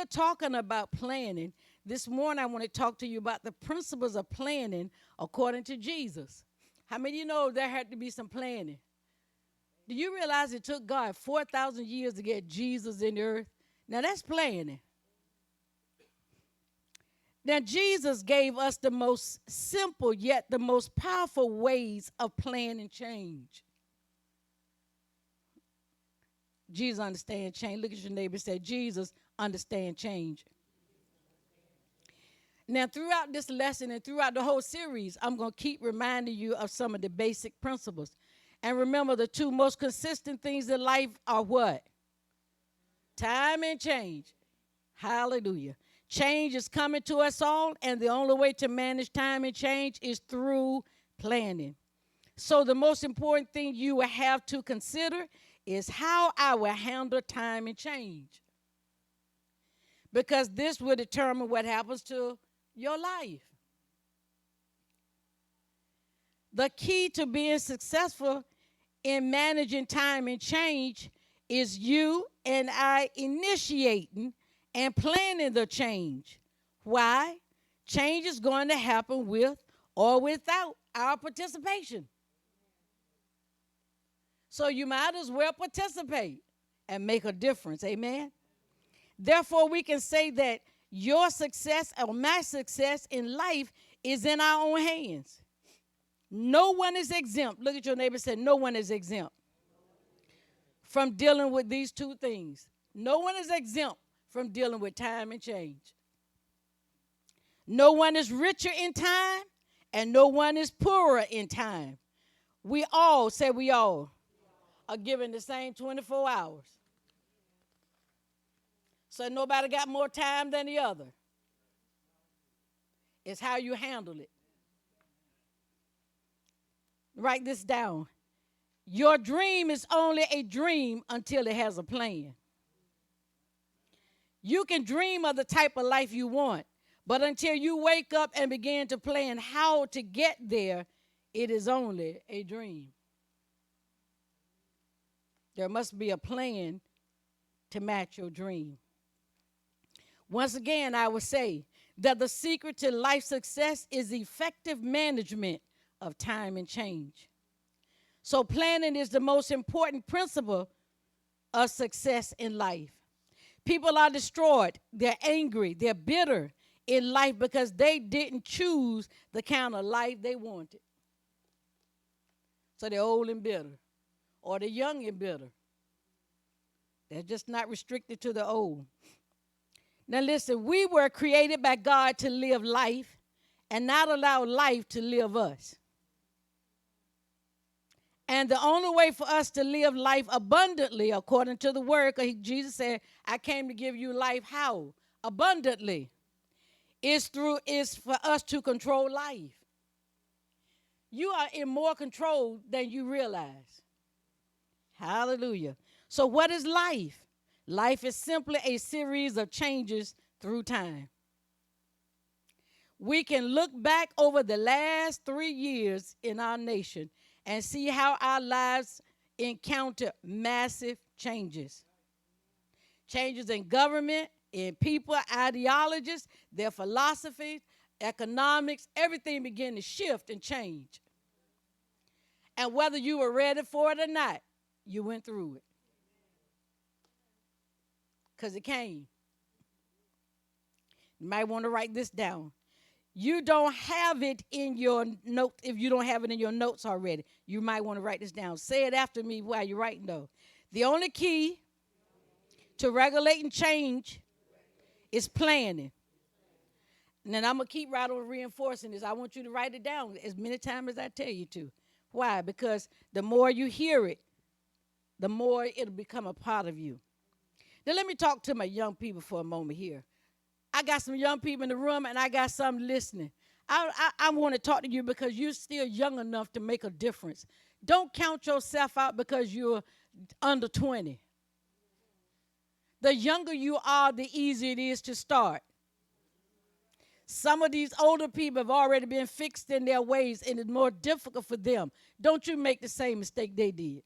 still talking about planning. This morning, I want to talk to you about the principles of planning according to Jesus. How many of you know there had to be some planning? Do you realize it took God 4,000 years to get Jesus in the earth? Now, that's planning. Now, Jesus gave us the most simple yet the most powerful ways of planning change. Jesus understands change. Look at your neighbor and say, Jesus understands change. Now, throughout this lesson and throughout the whole series, I'm going to keep reminding you of some of the basic principles. And remember, the two most consistent things in life are what? Time and change. Hallelujah. Change is coming to us all, and the only way to manage time and change is through planning. So the most important thing you will have to consider is how I will handle time and change. Because this will determine what happens to your life. The key to being successful in managing time and change is you and I initiating and planning the change. Why? Change is going to happen with or without our participation. So you might as well participate and make a difference. Amen? Therefore, we can say that your success or my success in life is in our own hands. No one is exempt. Look at your neighbor and say, no one is exempt from dealing with these two things. No one is exempt from dealing with time and change. No one is richer in time, and no one is poorer in time. We all, say we all, are given the same 24 hours. So nobody got more time than the other. It's how you handle it. Write this down. Your dream is only a dream until it has a plan. You can dream of the type of life you want, but until you wake up and begin to plan how to get there, it is only a dream. There must be a plan to match your dream. Once again, I would say that the secret to life success is effective management of time and change. So planning is the most important principle of success in life. People are destroyed, they're angry, they're bitter in life because they didn't choose the kind of life they wanted. So they're old and bitter, or they're young and bitter. They're just not restricted to the old. Now listen, we were created by God to live life and not allow life to live us. And the only way for us to live life abundantly, according to the word, Jesus said, I came to give you life how? Abundantly. Is for us to control life. You are in more control than you realize. Hallelujah. So what is life? Life is simply a series of changes through time. We can look back over the last 3 years in our nation and see how our lives encounter massive changes. Changes in government, in people, ideologies, their philosophies, economics, everything began to shift and change. And whether you were ready for it or not, you went through it. Because it came. You might want to write this down. You don't have it in your note. If you don't have it in your notes already, you might want to write this down. Say it after me while you're writing, though. The only key to regulating change is planning. And then I'm going to keep right on reinforcing this. I want you to write it down as many times as I tell you to. Why? Because the more you hear it, the more it'll become a part of you. Now, let me talk to my young people for a moment here. I got some young people in the room, and I got some listening. I want to talk to you because you're still young enough to make a difference. Don't count yourself out because you're under 20. The younger you are, the easier it is to start. Some of these older people have already been fixed in their ways, and it's more difficult for them. Don't you make the same mistake they did.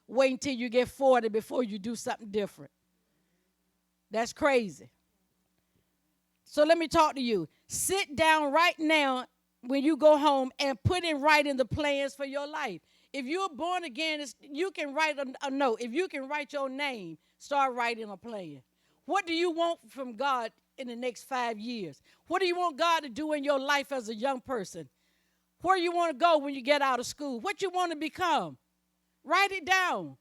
Wait until you get 40 before you do something different. That's crazy. So let me talk to you. Sit down right now when you go home and put in writing the plans for your life. If you're born again, you can write a note. If you can write your name, start writing a plan. What do you want from God in the next 5 years? What do you want God to do in your life as a young person? Where you want to go when you get out of school? What you want to become? Write it down.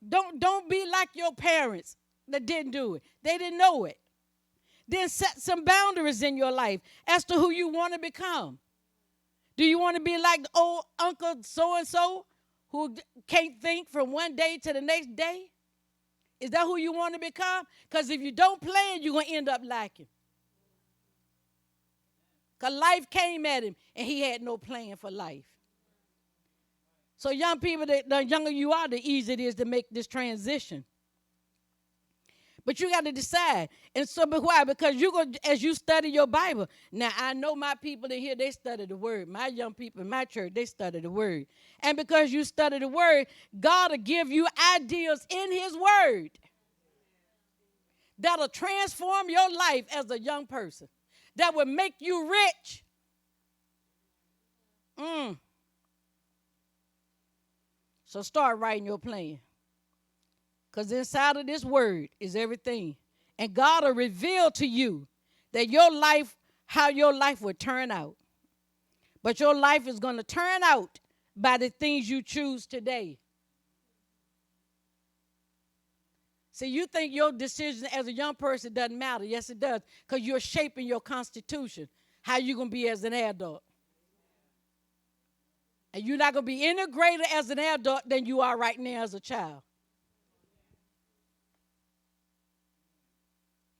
Don't be like your parents that didn't do it. They didn't know it. Then set some boundaries in your life as to who you want to become. Do you want to be like the old Uncle so-and-so who can't think from one day to the next day? Is that who you want to become? Because if you don't plan, you're going to end up lacking. Because life came at him, and he had no plan for life. So young people, the younger you are, the easier it is to make this transition. But you got to decide. And so, but why? Because you're going as you study your Bible. Now, I know my people in here, they study the Word. My young people in my church, they study the Word. And because you study the Word, God will give you ideas in His Word that'll transform your life as a young person, that will make you rich. So start writing your plan. Because inside of this word is everything. And God will reveal to you that your life, how your life will turn out. But your life is going to turn out by the things you choose today. See, you think your decision as a young person doesn't matter. Yes, it does. Because you're shaping your constitution, how you're going to be as an adult. And you're not going to be any greater as an adult than you are right now as a child.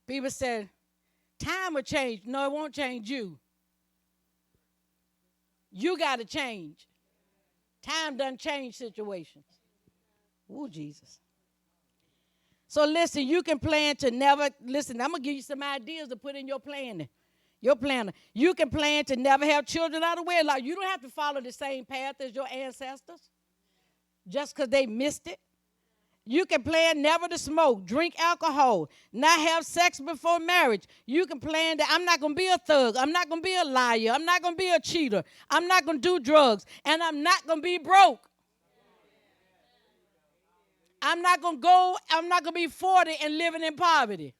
People said, time will change. No, it won't change you. You got to change. Time doesn't change situations. Ooh, Jesus. So listen, you can plan to never, listen, I'm going to give you some ideas to put in your planning. Your planner. You can plan to never have children out of wedlock. You don't have to follow the same path as your ancestors just because they missed it. You can plan never to smoke, drink alcohol, not have sex before marriage. You can plan that I'm not going to be a thug. I'm not going to be a liar. I'm not going to be a cheater. I'm not going to do drugs. And I'm not going to be broke. I'm not going to be 40 and living in poverty.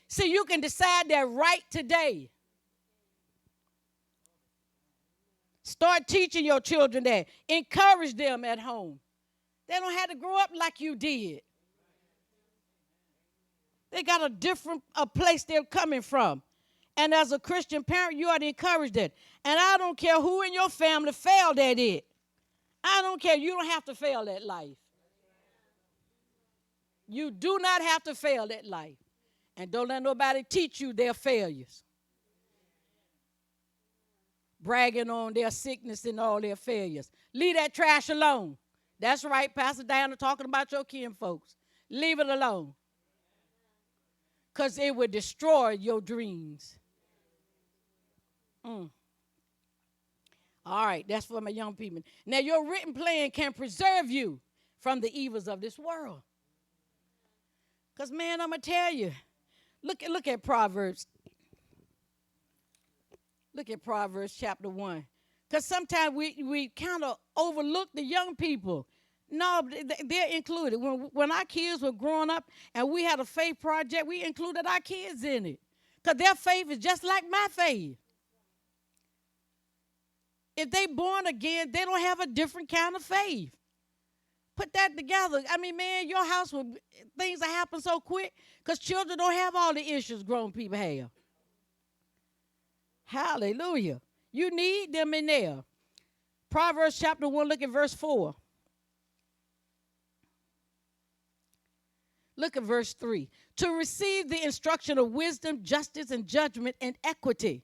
See, you can decide that right today. Start teaching your children that. Encourage them at home. They don't have to grow up like you did. They got a different place they're coming from. And as a Christian parent, you ought to encourage that. And I don't care who in your family failed at it. I don't care. You don't have to fail at life. You do not have to fail at life. And don't let nobody teach you their failures. Bragging on their sickness and all their failures. Leave that trash alone. That's right, Pastor Diana talking about your kin folks. Leave it alone. Because it will destroy your dreams. All right, that's for my young people. Now, your written plan can preserve you from the evils of this world. Because, man, I'm going to tell you, look at Proverbs. Look at Proverbs chapter 1. Because sometimes we kind of overlook the young people. No, they're included. When our kids were growing up and we had a faith project, we included our kids in it. Because their faith is just like my faith. If they born again, they don't have a different kind of faith. Put that together. I mean, man, your house, things that happen so quick because children don't have all the issues grown people have. Hallelujah. You need them in there. Proverbs chapter 1, look at verse 4. Look at verse 3. To receive the instruction of wisdom, justice, and judgment, and equity.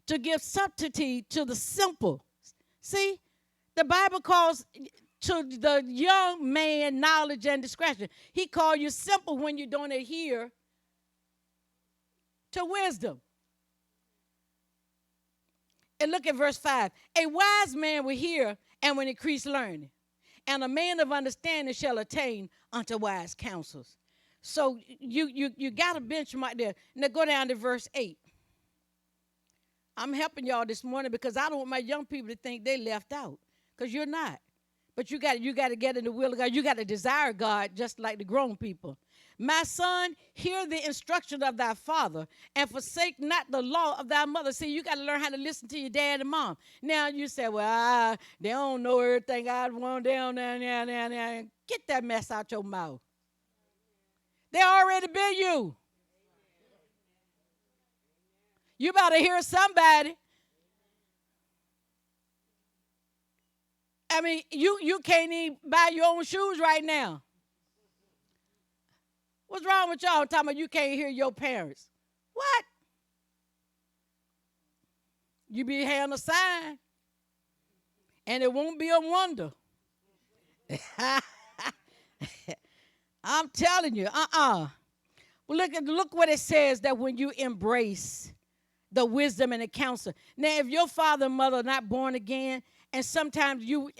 To give subtlety to the simple. See, the Bible calls to the young man knowledge and discretion. He called you simple when you don't adhere to wisdom. And look at verse 5. A wise man will hear and will increase learning, and a man of understanding shall attain unto wise counsels. So you got a benchmark there. Now go down to verse 8. I'm helping y'all this morning because I don't want my young people to think they left out, because you're not. But you got to get in the will of God. You got to desire God just like the grown people. My son, hear the instruction of thy father, and forsake not the law of thy mother. See, you got to learn how to listen to your dad and mom. Now you say, well, they don't know everything I want down. Get that mess out your mouth. They already been you. You better hear somebody. I mean, you can't even buy your own shoes right now. What's wrong with y'all talking about you can't hear your parents? What? You be having a sign, and it won't be a wonder. I'm telling you, Well, look what it says, that when you embrace the wisdom and the counsel. Now, if your father and mother are not born again, and sometimes you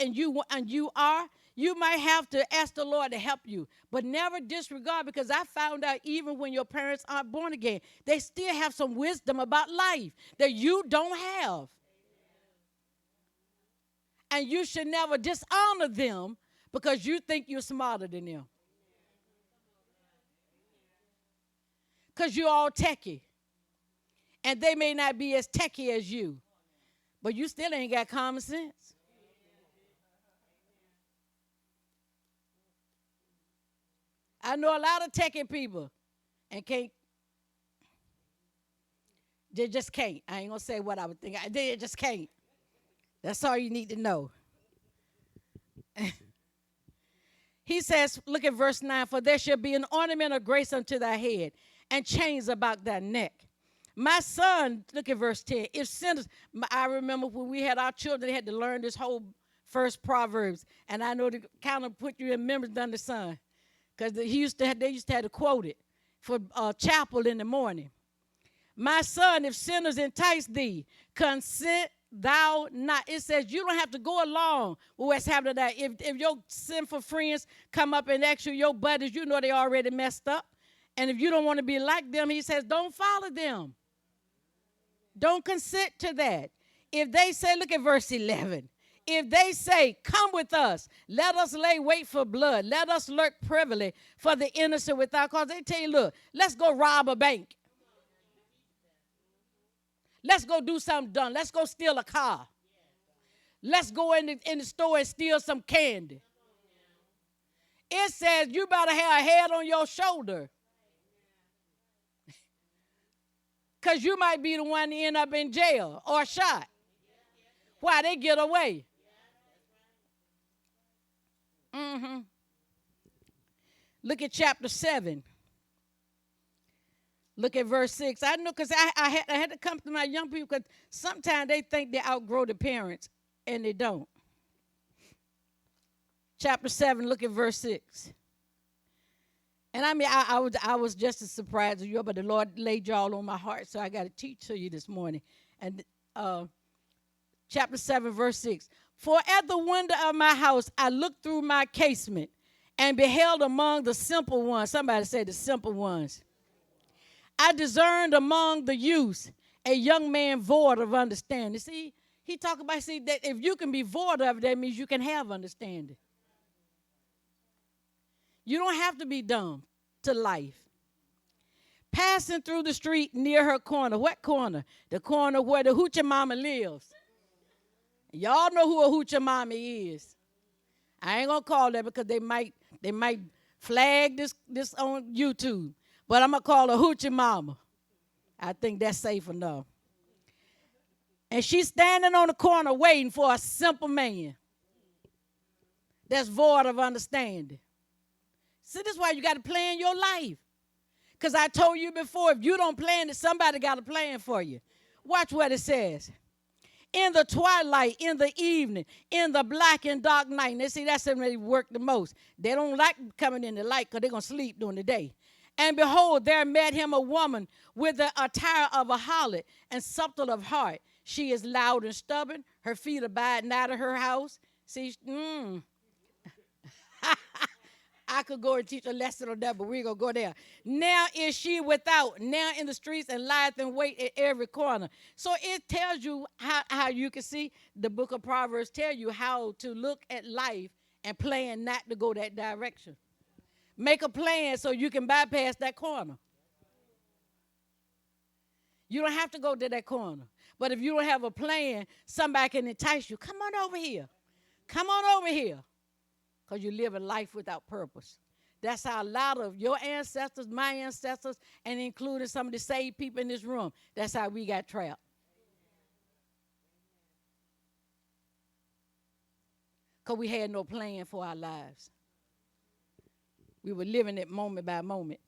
are, you might have to ask the Lord to help you. But never disregard, because I found out even when your parents aren't born again, they still have some wisdom about life that you don't have. And you should never dishonor them because you think you're smarter than them. Because you're all techie. And they may not be as techie as you. But you still ain't got common sense. I know a lot of techie people and can't. They just can't. I ain't going to say what I would think. They just can't. That's all you need to know. He says, look at verse 9. For there shall be an ornament of grace unto thy head, and chains about thy neck. My son, look at verse 10. If sinners, I remember when we had our children, they had to learn this whole first Proverbs. And I know to kind of put you in memory under the sun. Because they used to have to quote it for chapel in the morning. My son, if sinners entice thee, consent thou not. It says you don't have to go along with what's happening there. If your sinful friends come up and ask you, your buddies, you know they already messed up. And if you don't want to be like them, he says, don't follow them. Don't consent to that. If they say, look at verse 11. If they say, come with us, let us lay wait for blood, let us lurk privily for the innocent without cause. They tell you, look, let's go rob a bank. Let's go do something dumb. Let's go steal a car. Let's go in the store and steal some candy. It says you better have a head on your shoulder. Because you might be the one to end up in jail or shot. Why? They get away. Look at chapter 7. Look at verse 6. I know because I had to come to my young people because sometimes they think they outgrow the parents and they don't. Chapter 7, look at verse 6. And I mean, I was just as surprised as you, but the Lord laid y'all on my heart, so I got to teach to you this morning. And chapter 7, verse 6. For at the window of my house I looked through my casement and beheld among the simple ones. Somebody say the simple ones. I discerned among the youths a young man void of understanding. See, he talk about, that if you can be void of it, that means you can have understanding. You don't have to be dumb to life. Passing through the street near her corner. What corner? The corner where the hoochie mama lives. Y'all know who a hoochie mama is. I ain't gonna call that because they might flag this on YouTube. But I'm gonna call her hoochie mama. I think that's safe enough. And she's standing on the corner waiting for a simple man that's void of understanding. See, this is why you got to plan your life. Because I told you before, if you don't plan it, somebody got a plan for you. Watch what it says. In the twilight, in the evening, in the black and dark night. And they see that's when they work the most. They don't like coming in the light because they're going to sleep during the day. And behold, there met him a woman with the attire of a harlot and subtle of heart. She is loud and stubborn. Her feet abide not of her house. See, I could go and teach a lesson on that, but we're going to go there. Now is she without, now in the streets, and lieth in wait at every corner. So it tells you how you can see the book of Proverbs tell you how to look at life and plan not to go that direction. Make a plan so you can bypass that corner. You don't have to go to that corner. But if you don't have a plan, somebody can entice you. Come on over here. Come on over here. Because you live a life without purpose. That's how a lot of your ancestors, my ancestors, and including some of the saved people in this room, that's how we got trapped. Because we had no plan for our lives. We were living it moment by moment.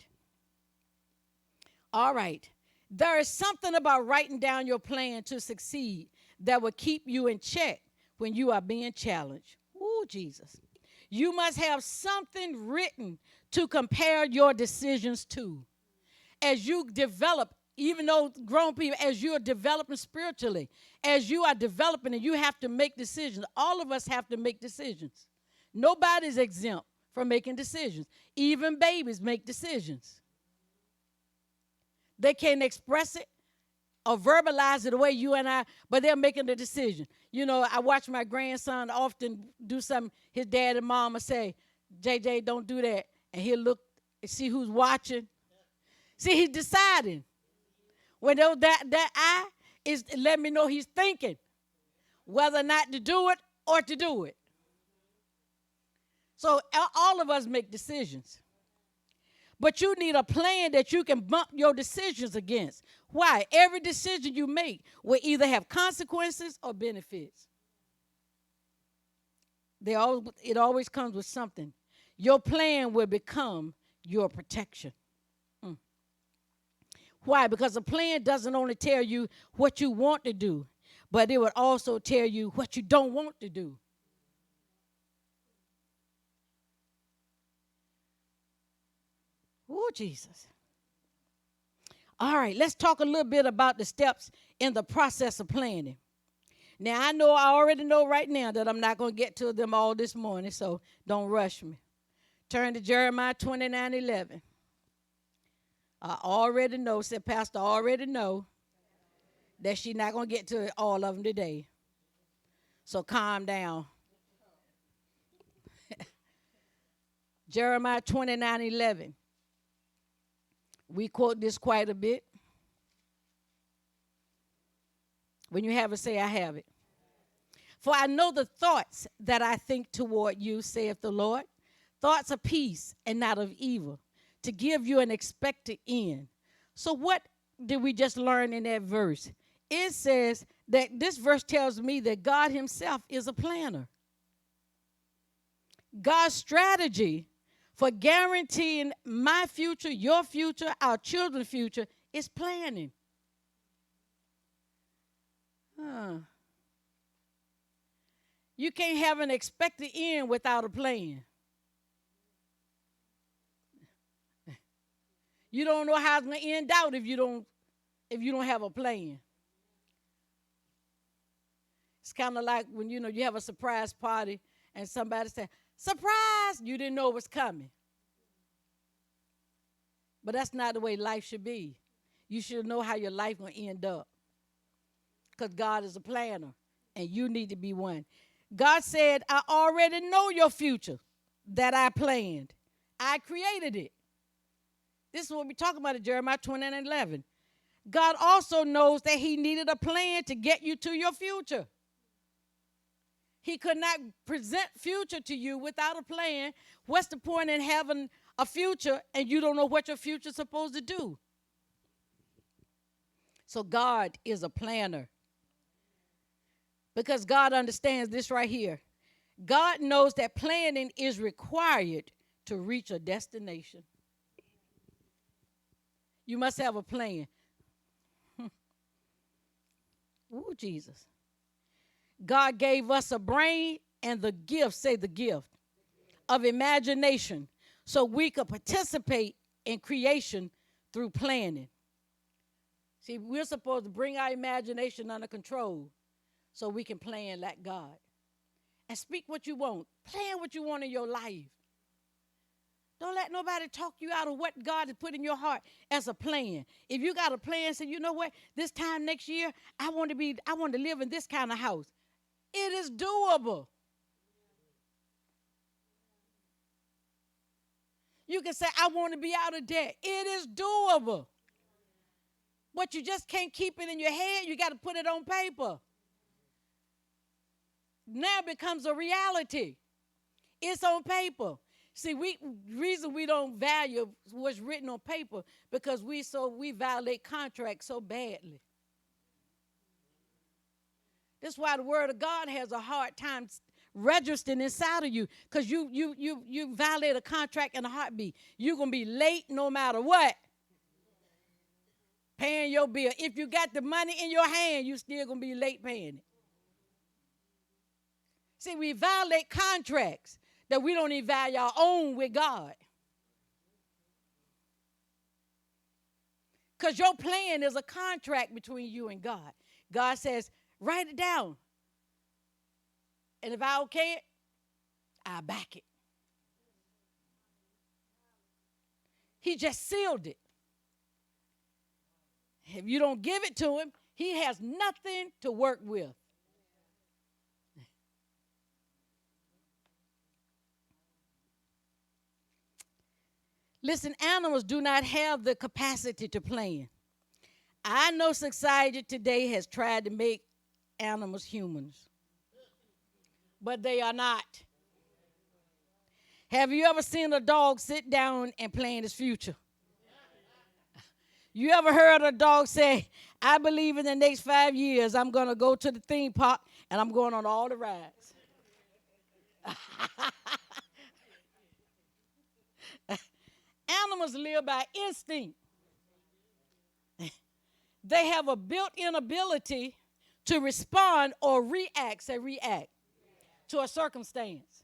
All right. There is something about writing down your plan to succeed that will keep you in check when you are being challenged. Ooh, Jesus. You must have something written to compare your decisions to. As you develop, even though grown people, as you are developing spiritually, as you are developing and you have to make decisions, all of us have to make decisions. Nobody's exempt from making decisions. Even babies make decisions. They can't express it or verbalize it the way you and I, but they're making the decision. You know, I watch my grandson often do something. His dad and mama say, JJ, don't do that. And he'll look and see who's watching. See, he's deciding. When that eye is letting me know he's thinking whether or not to do it or to do it. So all of us make decisions. But you need a plan that you can bump your decisions against. Why? Every decision you make will either have consequences or benefits. It always comes with something. Your plan will become your protection. Why? Because a plan doesn't only tell you what you want to do, but it would also tell you what you don't want to do. Oh, Jesus. All right, let's talk a little bit about the steps in the process of planning. Now, I already know right now that I'm not going to get to them all this morning, so don't rush me. Turn to Jeremiah 29:11. I already know, said Pastor, I already know that she's not going to get to all of them today. So calm down. Jeremiah 29:11. We quote this quite a bit. When you have it, say, I have it. For I know the thoughts that I think toward you, saith the Lord, thoughts of peace and not of evil, to give you an expected end. So what did we just learn in that verse? It says that this verse tells me that God himself is a planner. God's strategy for guaranteeing my future, your future, our children's future is planning. You can't have an expected end without a plan. You don't know how it's going to end out if you don't have a plan. It's kind of like when you have a surprise party and somebody says, surprise, you didn't know it was coming. But that's not the way life should be. You should know how your life going to end up. Because God is a planner, and you need to be one. God said, I already know your future that I planned. I created it. This is what we're talking about in Jeremiah 29:11. God also knows that he needed a plan to get you to your future. He could not present future to you without a plan. What's the point in having a future and you don't know what your future is supposed to do? So God is a planner. Because God understands this right here. God knows that planning is required to reach a destination. You must have a plan. Ooh, Jesus. God gave us a brain and the gift, say the gift, of imagination so we could participate in creation through planning. See, we're supposed to bring our imagination under control so we can plan like God. And speak what you want. Plan what you want in your life. Don't let nobody talk you out of what God has put in your heart as a plan. If you got a plan, say, you know what, this time next year, I want to live in this kind of house. It is doable. You can say, I want to be out of debt. It is doable. But you just can't keep it in your head. You got to put it on paper. Now it becomes a reality. It's on paper. See, reason we don't value what's written on paper because we violate contracts so badly. That's why the word of God has a hard time registering inside of you because you violate a contract in a heartbeat. You're going to be late no matter what. Paying your bill. If you got the money in your hand, you still going to be late paying it. See, we violate contracts that we don't even value our own with God. Because your plan is a contract between you and God. God says, write it down. And if I okay it, I'll back it. He just sealed it. If you don't give it to him, he has nothing to work with. Listen, animals do not have the capacity to plan. I know society today has tried to make animals humans, but they are not. Have you ever seen a dog sit down and plan his future? You ever heard a dog say, I believe in the next 5 years I'm going to go to the theme park and I'm going on all the rides? Animals live by instinct. They have a built-in ability to respond or react to a circumstance.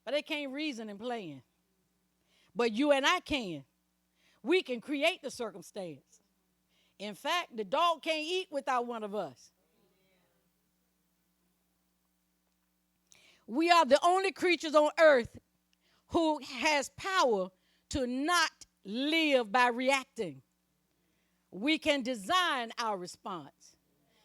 But they can't reason and plan. But you and I can. We can create the circumstance. In fact, the dog can't eat without one of us. We are the only creatures on earth who has power to not live by reacting. We can design our response.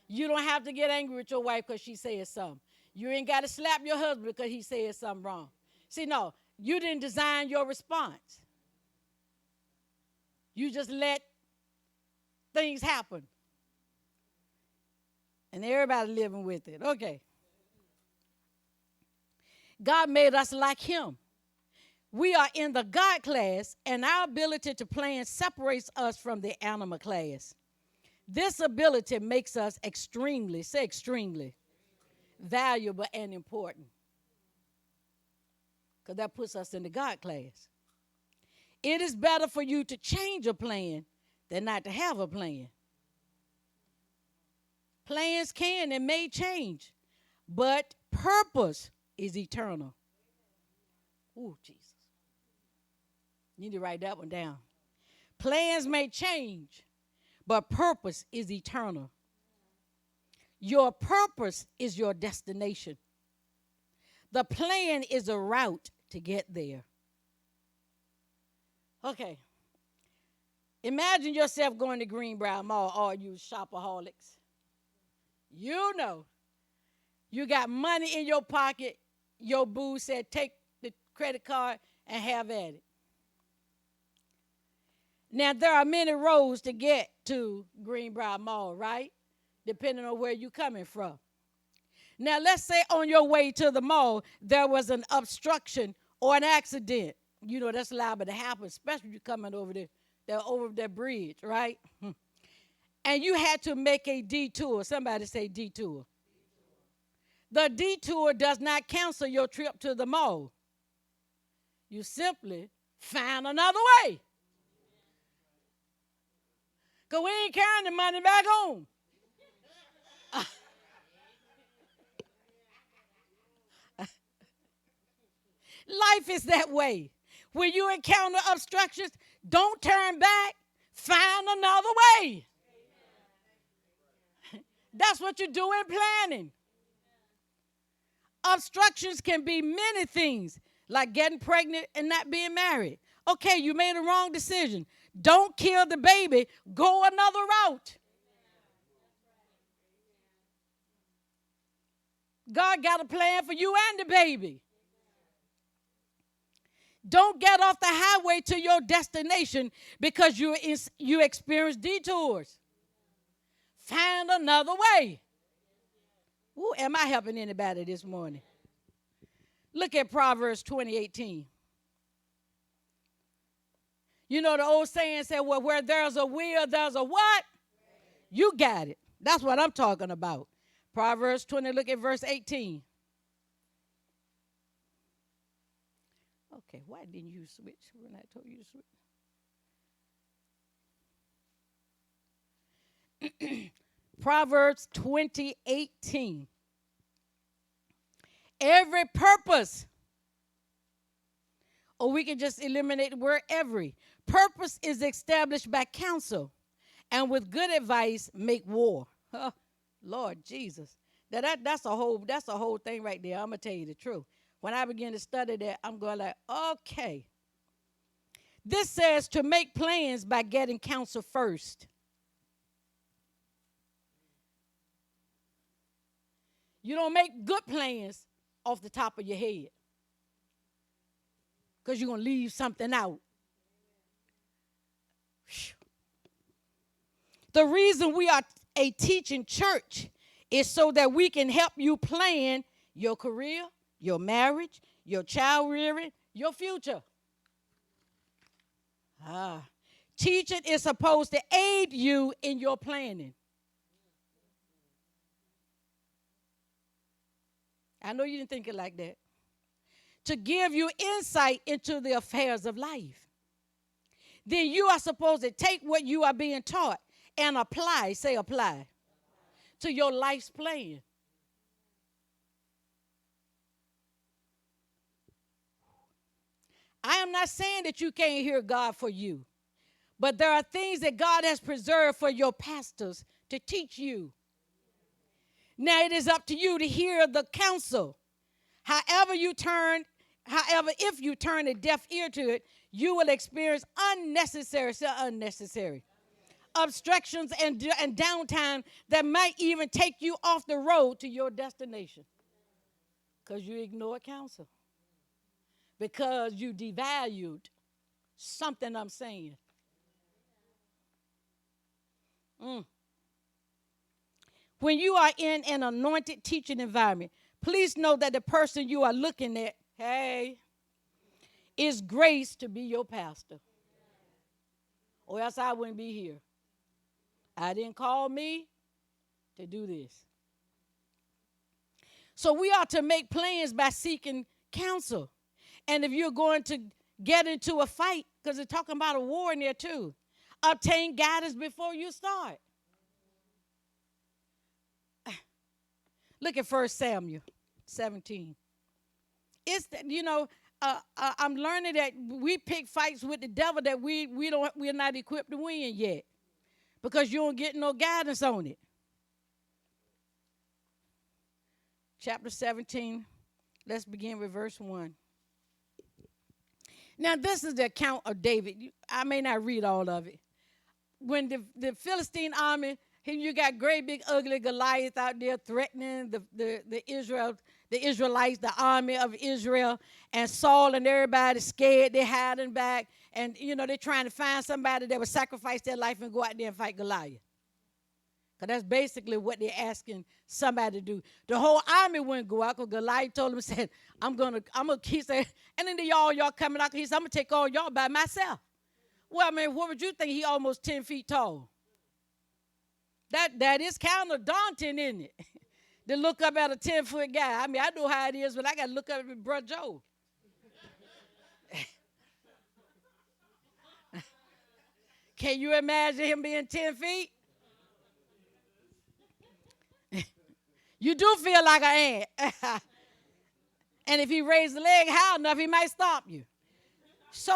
You don't have to get angry with your wife because she said something. You ain't got to slap your husband because he said something wrong. See, no, you didn't design your response. You just let things happen. And everybody living with it. Okay. God made us like him. We are in the God class, and our ability to plan separates us from the animal class. This ability makes us extremely valuable and important. Because that puts us in the God class. It is better for you to change a plan than not to have a plan. Plans can and may change, but purpose is eternal. Ooh, Jesus. You need to write that one down. Plans may change, but purpose is eternal. Your purpose is your destination. The plan is a route to get there. Okay. Imagine yourself going to Greenbrier Mall, all you shopaholics. You know, you got money in your pocket. Your boo said, take the credit card and have at it. Now, there are many roads to get to Greenbrier Mall, right? Depending on where you're coming from. Now, let's say on your way to the mall, there was an obstruction or an accident. You know, that's liable to happen, especially if you're coming over that bridge, right? And you had to make a detour. Somebody say detour. The detour does not cancel your trip to the mall. You simply find another way. Because we ain't carrying the money back home. Life is that way. When you encounter obstructions, don't turn back. Find another way. That's what you do in planning. Obstructions can be many things, like getting pregnant and not being married. Okay, you made a wrong decision. Don't kill the baby. Go another route. God got a plan for you and the baby. Don't get off the highway to your destination because you experience detours. Find another way. Ooh, am I helping anybody this morning? Look at Proverbs 20:18. You know the old saying said, well, where there's a will, there's a what? You got it. That's what I'm talking about. Proverbs 20, look at verse 18. Okay, why didn't you switch when I told you to switch? Proverbs 20:18. Every purpose, or we can just eliminate the word every. Purpose is established by counsel, and with good advice make war. Huh, Lord Jesus. That's a whole thing right there. I'm going to tell you the truth. When I begin to study that, I'm going like, okay. This says to make plans by getting counsel first. You don't make good plans off the top of your head because you're going to leave something out. The reason we are a teaching church is so that we can help you plan your career, your marriage, your child rearing, your future. Teaching is supposed to aid you in your planning. I know you didn't think it like that. To give you insight into the affairs of life. Then you are supposed to take what you are being taught and apply, to your life's plan. I am not saying that you can't hear God for you, but there are things that God has preserved for your pastors to teach you. Now it is up to you to hear the counsel. However, if you turn a deaf ear to it, you will experience unnecessary obstructions and downtime that might even take you off the road to your destination because you ignored counsel, because you devalued something I'm saying. When you are in an anointed teaching environment, please know that the person you are looking at, is graced to be your pastor. Or else I wouldn't be here. I didn't call me to do this. So we ought to make plans by seeking counsel. And if you're going to get into a fight, because it's talking about a war in there too, obtain guidance before you start. Look at 1 Samuel 17. I'm learning that we pick fights with the devil that we're not equipped to win yet, because you don't get no guidance on it. Chapter 17, let's begin with verse 1. Now, this is the account of David. I may not read all of it. When the Philistine army, you got great big ugly Goliath out there threatening the Israelites, the army of Israel, and Saul and everybody scared. They're hiding back, and they're trying to find somebody that would sacrifice their life and go out there and fight Goliath. Because that's basically what they're asking somebody to do. The whole army wouldn't go out because Goliath told them, said, I'm gonna he said, and then y'all coming out, he said, I'm gonna take all y'all by myself. Well, I mean, what would you think? He almost 10 feet tall. That is kind of daunting, isn't it? To look up at a 10-foot guy. I mean, I know how it is, but I got to look up at Brother Joe. Can you imagine him being 10 feet? You do feel like an ant. And if he raised the leg high enough, he might stop you. So,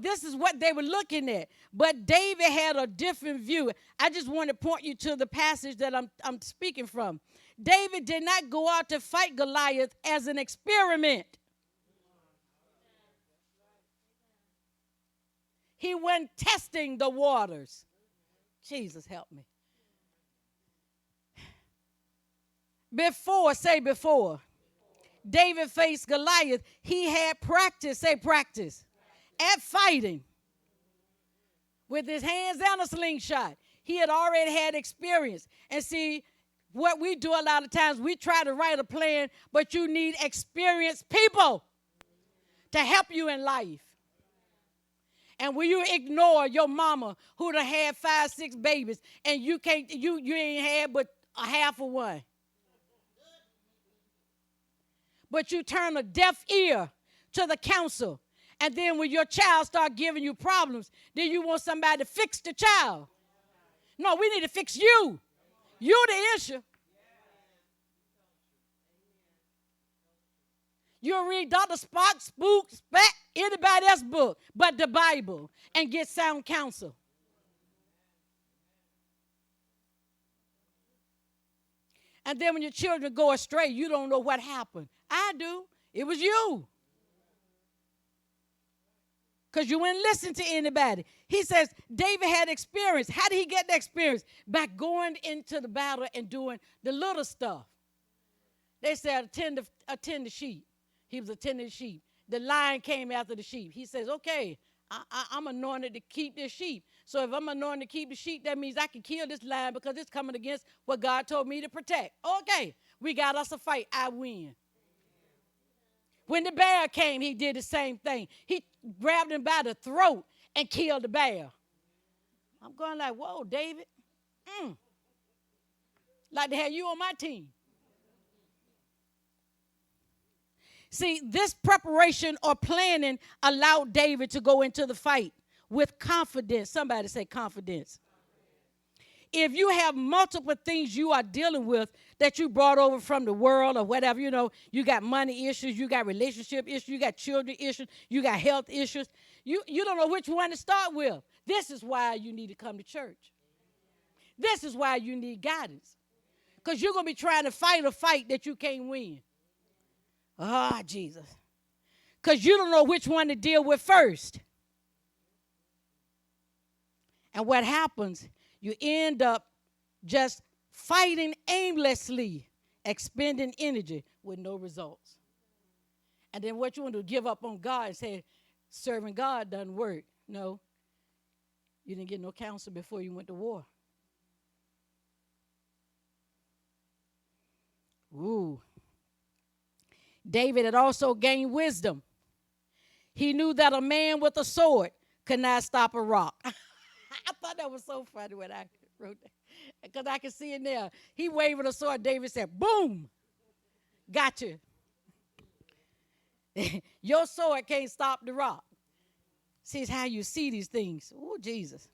this is what they were looking at. But David had a different view. I just want to point you to the passage that I'm speaking from. David did not go out to fight Goliath as an experiment. He went testing the waters. Jesus, help me. Before David faced Goliath, he had practice, at fighting with his hands and a slingshot. He had already had experience. And see, what we do a lot of times, we try to write a plan, but you need experienced people to help you in life. And when you ignore your mama who done had 5, 6 babies, and you ain't had but a half of one. But you turn a deaf ear to the counsel. And then when your child start giving you problems, then you want somebody to fix the child. No, we need to fix you. You're the issue. You'll read Dr. Spock, Spook, Speck, anybody else's book but the Bible and get sound counsel. And then when your children go astray, you don't know what happened. I do. It was you. Because you wouldn't listen to anybody. He says David had experience. How did he get the experience? By going into the battle and doing the little stuff. They said attend the sheep. He was attending the sheep. The lion came after the sheep. He says, okay, I'm anointed to keep this sheep. So if I'm anointed to keep the sheep, that means I can kill this lion because it's coming against what God told me to protect. Okay, we got us a fight. I win. When the bear came, he did the same thing. He grabbed him by the throat and killed the bear. I'm going like, whoa, David. Like to have you on my team. See, this preparation or planning allowed David to go into the fight with confidence. Somebody say confidence. If you have multiple things you are dealing with that you brought over from the world or whatever, you got money issues, you got relationship issues, you got children issues, you got health issues, you don't know which one to start with. This is why you need to come to church. This is why you need guidance. Because you're going to be trying to fight a fight that you can't win. Ah, Jesus. Because you don't know which one to deal with first. And what happens, you end up just fighting aimlessly, expending energy with no results. And then what you want to give up on God and say, serving God doesn't work. No, you didn't get no counsel before you went to war. Ooh. David had also gained wisdom. He knew that a man with a sword could not stop a rock. I thought that was so funny when I wrote that. Because I can see it now. He waved a sword. David said, boom, gotcha. Your sword can't stop the rock. See, it's how you see these things. Oh, Jesus.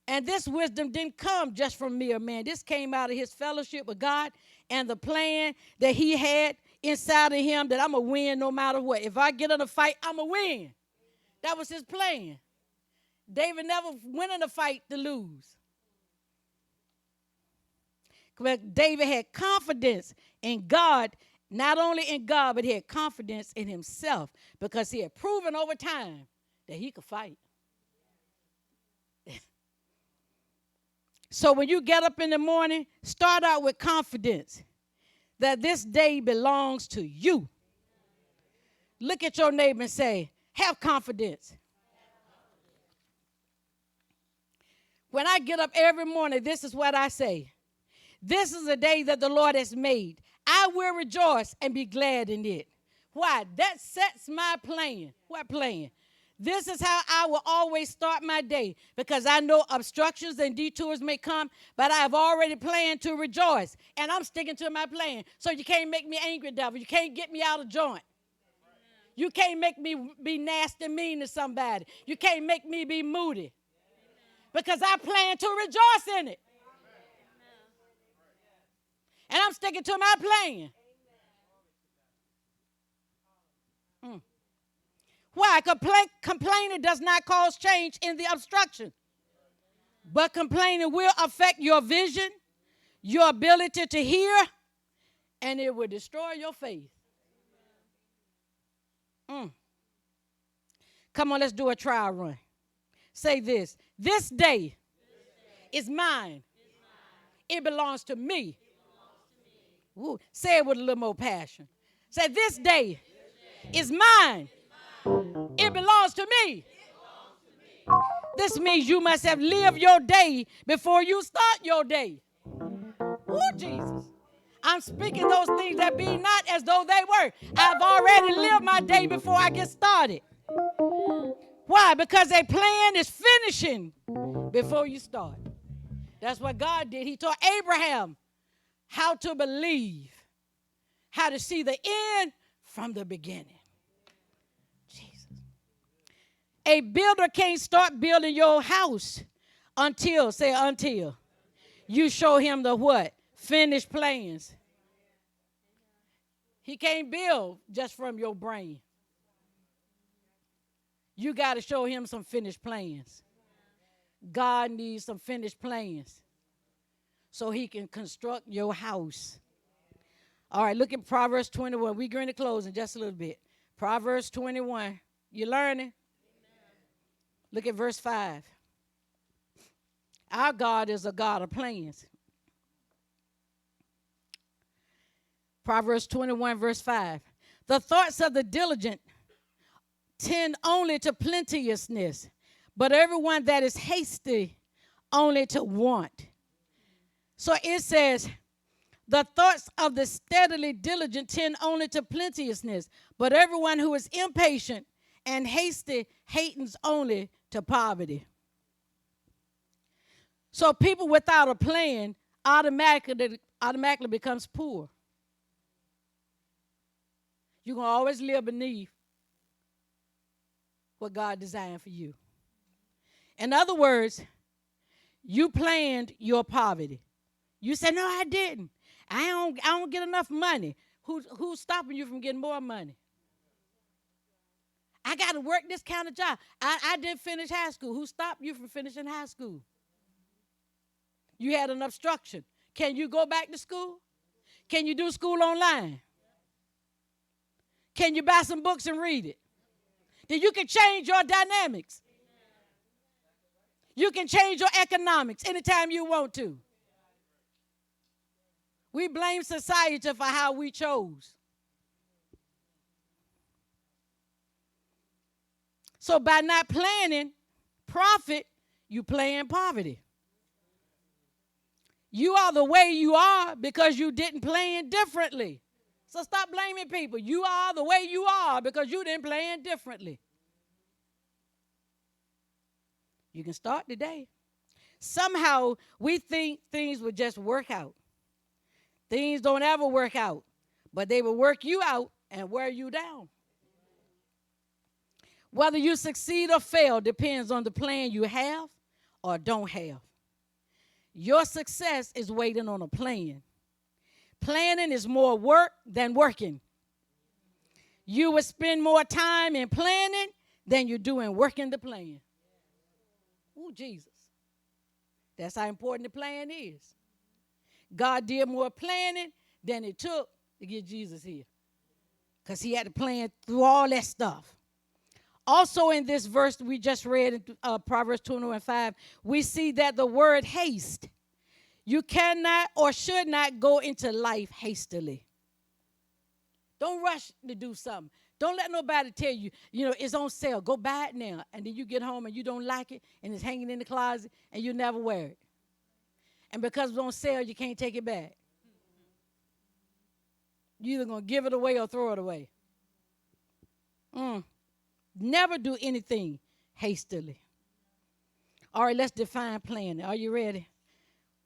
And this wisdom didn't come just from mere man. This came out of his fellowship with God and the plan that he had inside of him that I'm going to win no matter what. If I get in a fight, I'm going to win. That was his plan. David never went in a fight to lose. But David had confidence in God, not only in God, but he had confidence in himself because he had proven over time that he could fight. So when you get up in the morning, start out with confidence that this day belongs to you. Look at your neighbor and say, have confidence. When I get up every morning, this is what I say. This is a day that the Lord has made. I will rejoice and be glad in it. Why? That sets my plan. What plan? This is how I will always start my day because I know obstructions and detours may come, but I have already planned to rejoice, and I'm sticking to my plan. So you can't make me angry, devil. You can't get me out of joint. You can't make me be nasty and mean to somebody. You can't make me be moody because I plan to rejoice in it. And I'm sticking to my plan. Why? Complaining does not cause change in the obstruction. But complaining will affect your vision, your ability to hear, and it will destroy your faith. Come on, let's do a trial run. Say this. This day is mine. It belongs to me. Woo. Say it with a little more passion. Say, this day is mine. It belongs to me. This means you must have lived your day before you start your day. Woo, Jesus. I'm speaking those things that be not as though they were. I've already lived my day before I get started. Why? Because a plan is finishing before you start. That's what God did. He taught Abraham how to believe, how to see the end from the beginning. Jesus. A builder can't start building your house until you show him the what? Finished plans. He can't build just from your brain. You got to show him some finished plans. God needs some finished plans so he can construct your house. All right, look at Proverbs 21. We're going to close in just a little bit. Proverbs 21. You learning? Look at verse 5. Our God is a God of plans. Proverbs 21, verse 5. The thoughts of the diligent tend only to plenteousness, but everyone that is hasty only to want. So it says, the thoughts of the steadily diligent tend only to plenteousness, but everyone who is impatient and hasty hastens only to poverty. So people without a plan automatically becomes poor. You're going to always live beneath what God designed for you. In other words, you planned your poverty. You said, no, I didn't. I don't get enough money. Who's stopping you from getting more money? I got to work this kind of job. I didn't finish high school. Who stopped you from finishing high school? You had an obstruction. Can you go back to school? Can you do school online? Can you buy some books and read it? Then you can change your dynamics. You can change your economics anytime you want to. We blame society for how we chose. So by not planning profit, you plan poverty. You are the way you are because you didn't plan differently. So stop blaming people. You are the way you are because you didn't plan differently. You can start today. Somehow we think things would just work out. Things don't ever work out, but they will work you out and wear you down. Whether you succeed or fail depends on the plan you have or don't have. Your success is waiting on a plan. Planning is more work than working. You will spend more time in planning than you do in working the plan. Ooh, Jesus. That's how important the plan is. God did more planning than it took to get Jesus here, because he had to plan through all that stuff. Also in this verse we just read in Proverbs 21:5, we see that the word haste. You cannot or should not go into life hastily. Don't rush to do something. Don't let nobody tell you, it's on sale. Go buy it now. And then you get home and you don't like it and it's hanging in the closet and you never wear it. And because it's on sale, you can't take it back. You're either going to give it away or throw it away. Never do anything hastily. All right, let's define planning. Are you ready?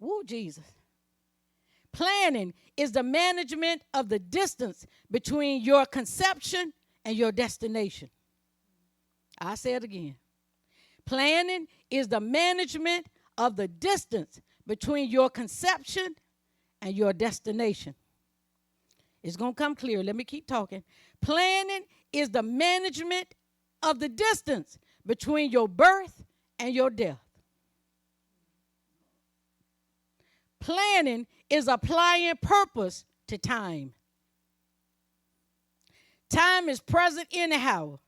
Woo, Jesus. Planning is the management of the distance between your conception and your destination. I'll say it again. Planning is the management of the distance between your conception and your destination. It's going to come clear. Let me keep talking. Planning is the management of the distance between your birth and your death. Planning is applying purpose to time. Time is present anyhow.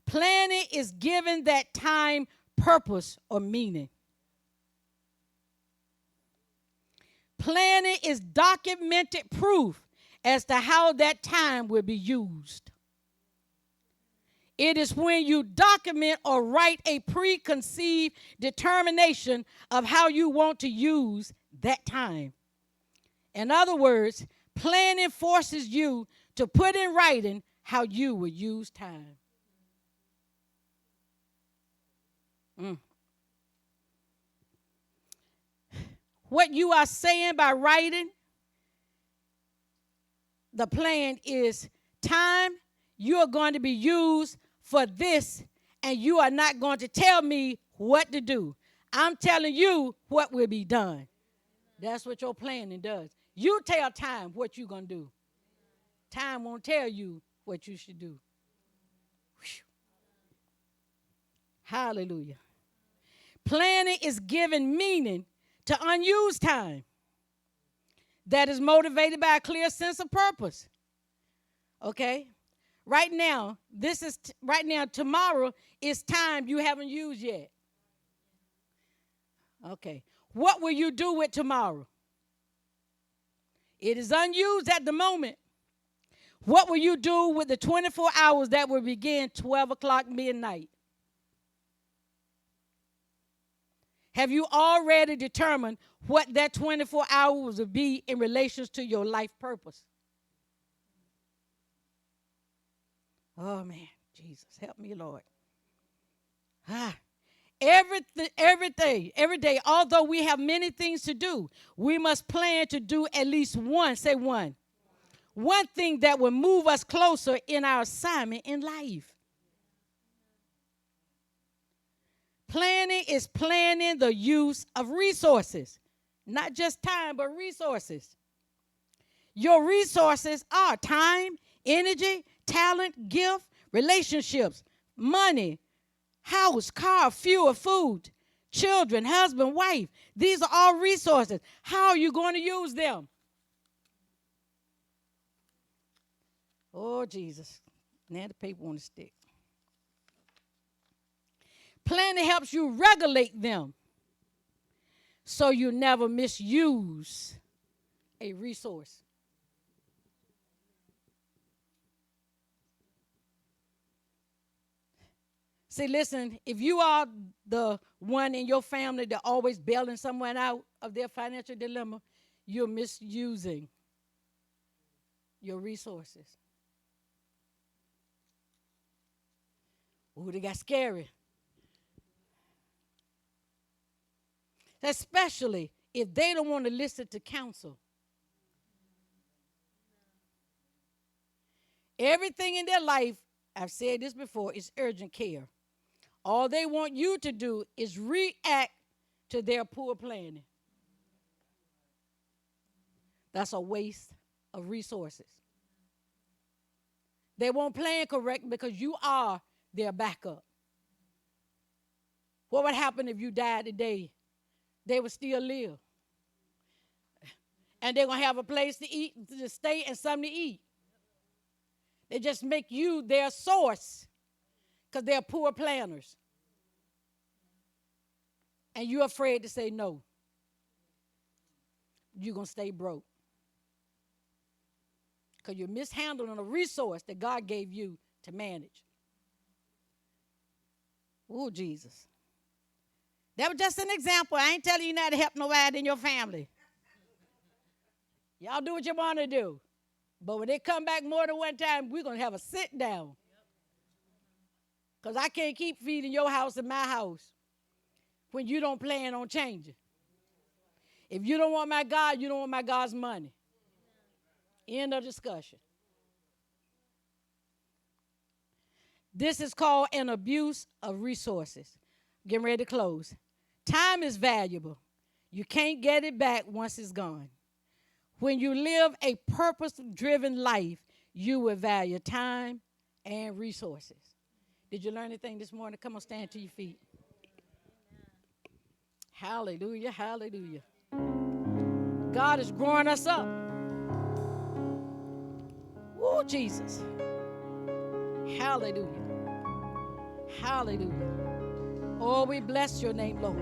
Planning is giving that time purpose, or meaning. Planning is documented proof as to how that time will be used. It is when you document or write a preconceived determination of how you want to use that time. In other words, planning forces you to put in writing how you will use time. What you are saying by writing the plan is time you are going to be used for this, and you are not going to tell me what to do. I'm telling you what will be done. That's what your planning does. You tell time what you're going to do. Time won't tell you what you should do. Whew. Hallelujah. Planning is giving meaning to unused time that is motivated by a clear sense of purpose. Okay? Right now, tomorrow is time you haven't used yet. Okay. What will you do with tomorrow? It is unused at the moment. What will you do with the 24 hours that will begin 12 o'clock midnight? Have you already determined what that 24 hours will be in relation to your life purpose? Oh, man, Jesus, help me, Lord. Every day, although we have many things to do, we must plan to do at least one, say one. One thing that will move us closer in our assignment in life. Planning is planning the use of resources, not just time, but resources. Your resources are time, energy, talent, gift, relationships, money, house, car, fuel, food, children, husband, wife. These are all resources. How are you going to use them? Oh, Jesus. Now the paper on the stick. Planning helps you regulate them so you never misuse a resource. See, listen, if you are the one in your family that always bailing someone out of their financial dilemma, you're misusing your resources. Ooh, they got scary. Especially if they don't want to listen to counsel. Everything in their life, I've said this before, is urgent care. All they want you to do is react to their poor planning. That's a waste of resources. They won't plan correct because you are their backup. What would happen if you died today? They would still live. And they're going to have a place to eat, to stay, and something to eat. They just make you their source because they're poor planners. And you're afraid to say no. You're going to stay broke. Because you're mishandling a resource that God gave you to manage. Oh, Jesus. That was just an example. I ain't telling you not to help nobody in your family. Y'all do what you want to do. But when they come back more than one time, we're going to have a sit down. Because I can't keep feeding your house and my house when you don't plan on changing. If you don't want my God, you don't want my God's money. End of discussion. This is called an abuse of resources. Getting ready to close. Time is valuable. You can't get it back once it's gone. When you live a purpose-driven life, you will value time and resources. Did you learn anything this morning? Come on, stand to your feet. Hallelujah, hallelujah. God is growing us up. Woo, Jesus. Hallelujah. Hallelujah. Oh, we bless your name, Lord.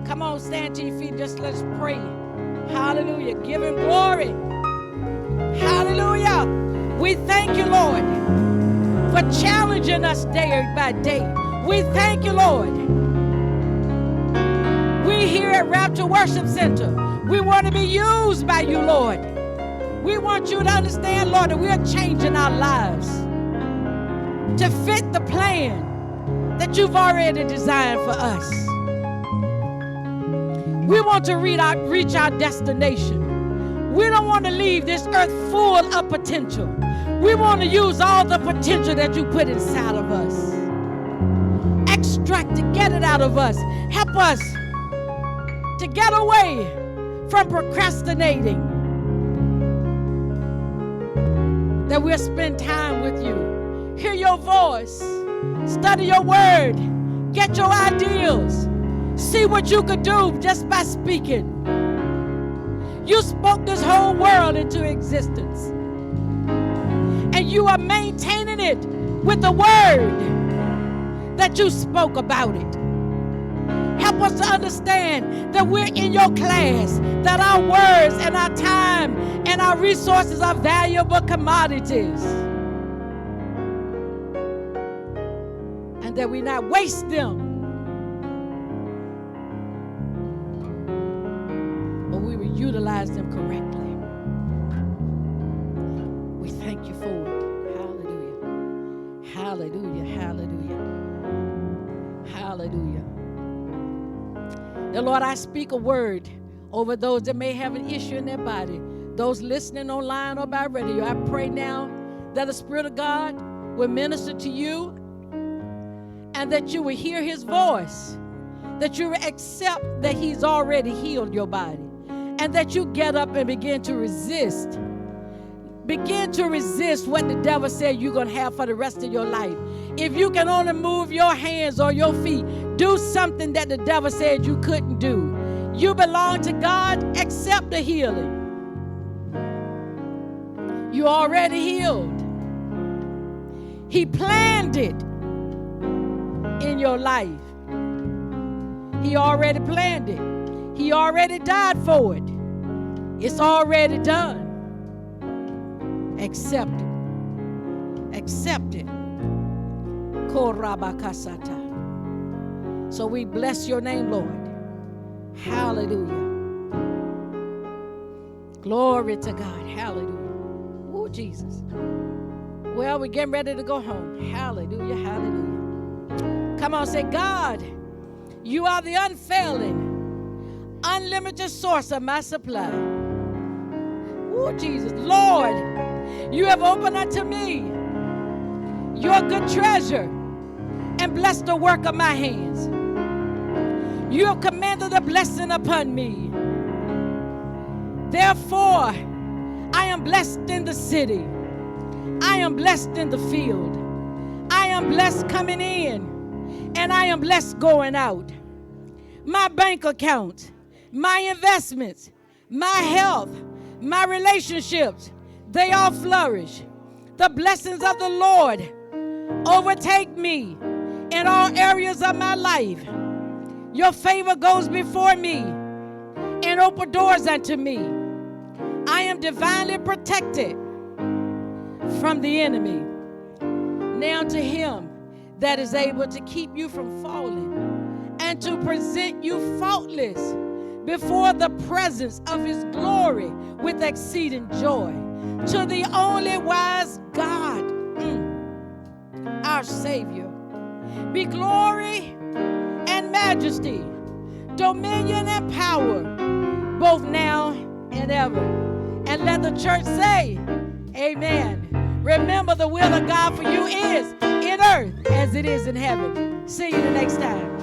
Come on, stand to your feet. Just let's pray. Hallelujah. Give him glory. Hallelujah. We thank you, Lord, for challenging us day by day. We thank you, Lord. We here at Rapture Worship Center, we want to be used by you, Lord. We want you to understand, Lord, that we are changing our lives to fit the plan that you've already designed for us. We want to reach our destination. We don't want to leave this earth full of potential. We want to use all the potential that you put inside of us. Extract it, get it out of us. Help us to get away from procrastinating. That we'll spend time with you. Hear your voice. Study your word. Get your ideals. See what you could do just by speaking. You spoke this whole world into existence. And you are maintaining it with the word that you spoke about it. Help us to understand that we're in your class, that our words and our time and our resources are valuable commodities. And that we not waste them, but we will utilize them correctly. We thank you for it. Hallelujah. Hallelujah. Hallelujah. Hallelujah. Now, Lord, I speak a word over those that may have an issue in their body, those listening online or by radio. I pray now that the Spirit of God will minister to you and that you will hear his voice, that you will accept that he's already healed your body, and that you get up and begin to resist. Begin to resist what the devil said you're going to have for the rest of your life. If you can only move your hands or your feet, do something that the devil said you couldn't do. You belong to God. Accept the healing. You already healed. He planned it in your life. He already planned it. He already died for it. It's already done. Accept it. Accept it. Korabakasata. So we bless your name, Lord. Hallelujah. Glory to God. Hallelujah. Oh, Jesus. Well, we're getting ready to go home. Hallelujah. Hallelujah. Come on, say, God, you are the unfailing, unlimited source of my supply. Oh, Jesus. Lord, you have opened unto me your good treasure and blessed the work of my hands. You have commanded a blessing upon me. Therefore, I am blessed in the city. I am blessed in the field. I am blessed coming in, and I am blessed going out. My bank account, my investments, my health, my relationships, they all flourish. The blessings of the Lord overtake me in all areas of my life. Your favor goes before me and open doors unto me. I am divinely protected from the enemy. Now to him that is able to keep you from falling and to present you faultless before the presence of his glory with exceeding joy. To the only wise God, our Savior, be glory and majesty, dominion and power, both now and ever. And let the church say, amen. Remember, the will of God for you is in earth as it is in heaven. See you the next time.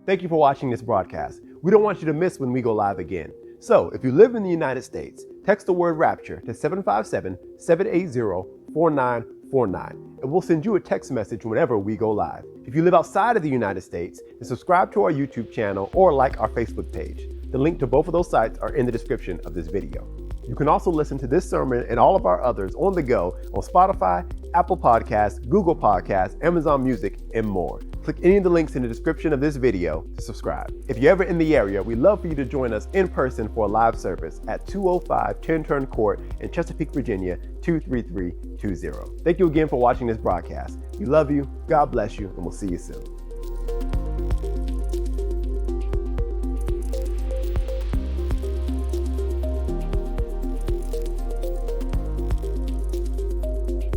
Thank you for watching this broadcast. We don't want you to miss when we go live again. So if you live in the United States, text the word Rapture to 757-780-4949, and we'll send you a text message whenever we go live. If you live outside of the United States, then subscribe to our YouTube channel or like our Facebook page. The link to both of those sites are in the description of this video. You can also listen to this sermon and all of our others on the go on Spotify, Apple Podcasts, Google Podcasts, Amazon Music, and more. Click any of the links in the description of this video to subscribe. If you're ever in the area, we'd love for you to join us in person for a live service at 205 10 Turn Court in Chesapeake, Virginia, 23320. Thank you again for watching this broadcast. We love you, God bless you, and we'll see you soon.